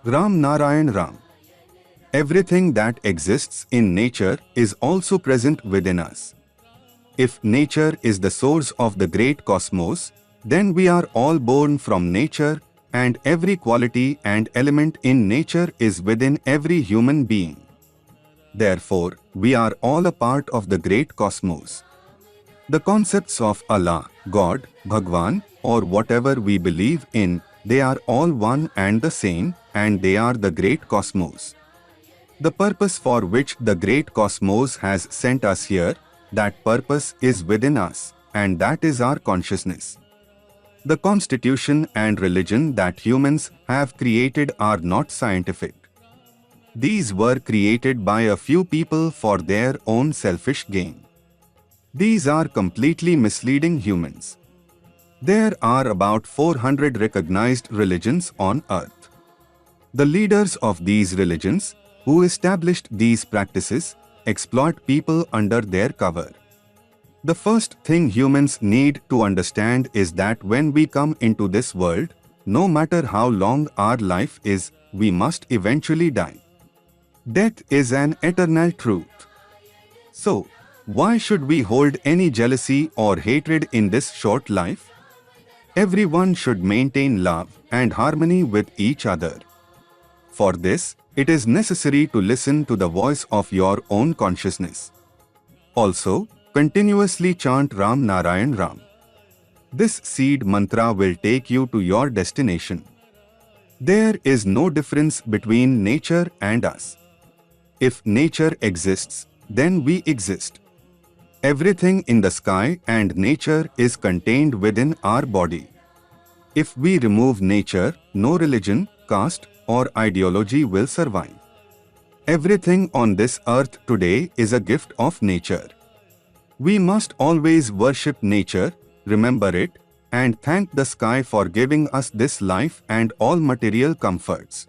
Ram Narayan Ram. Everything that exists in nature is also present within us. If nature is the source of the great cosmos, then we are all born from nature, and every quality and element in nature is within every human being. Therefore, we are all a part of the great cosmos. The concepts of Allah, God, Bhagwan, or whatever we believe in, they are all one and the same, and they are the great cosmos. The purpose for which the great cosmos has sent us here, that purpose is within us, and that is our consciousness. The constitution and religion that humans have created are not scientific. These were created by a few people for their own selfish gain. These are completely misleading humans. There are about 400 recognized religions on earth. The leaders of these religions, who established these practices, exploit people under their cover. The first thing humans need to understand is that when we come into this world, no matter how long our life is, we must eventually die. Death is an eternal truth. So, why should we hold any jealousy or hatred in this short life? Everyone should maintain love and harmony with each other. For this, it is necessary to listen to the voice of your own consciousness. Also, continuously chant Ram Narayan Ram. This seed mantra will take you to your destination. There is no difference between nature and us. If nature exists, then we exist. Everything in the sky and nature is contained within our body. If we remove nature, no religion, caste, or ideology will survive. Everything on this earth today is a gift of nature. We must always worship nature, remember it, and thank the sky for giving us this life and all material comforts.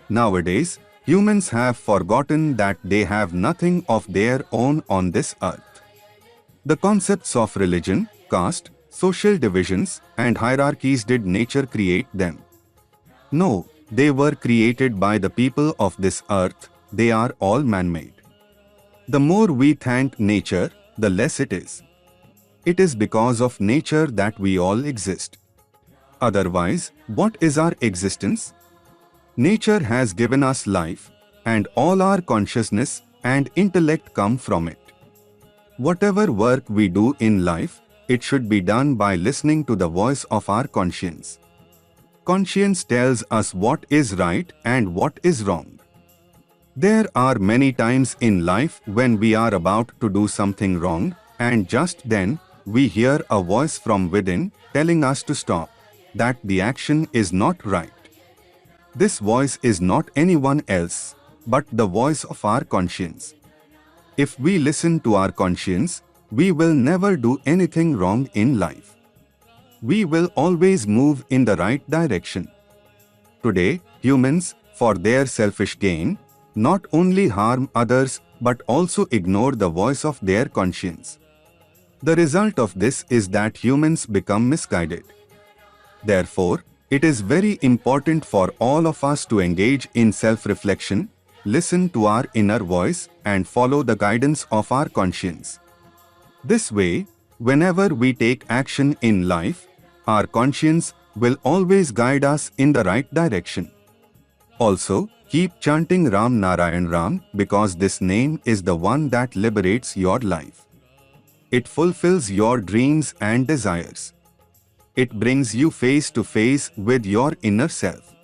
Nowadays, humans have forgotten that they have nothing of their own on this earth. The concepts of religion, caste, social divisions, and hierarchies, did nature create them? No, they were created by the people of this earth. They are all man-made. The more we thank nature, the less it is. It is because of nature that we all exist. Otherwise, what is our existence? Nature has given us life, and all our consciousness and intellect come from it. Whatever work we do in life, it should be done by listening to the voice of our conscience. Conscience tells us what is right and what is wrong. There are many times in life when we are about to do something wrong, and just then we hear a voice from within telling us to stop, that the action is not right. This voice is not anyone else, but the voice of our conscience. If we listen to our conscience, we will never do anything wrong in life. We will always move in the right direction. Today, humans, for their selfish gain, not only harm others but also ignore the voice of their conscience. The result of this is that humans become misguided. Therefore, it is very important for all of us to engage in self-reflection, listen to our inner voice, and follow the guidance of our conscience. This way, whenever we take action in life, our conscience will always guide us in the right direction. Also, keep chanting Ram Narayan Ram, because this name is the one that liberates your life. It fulfills your dreams and desires. It brings you face to face with your inner self.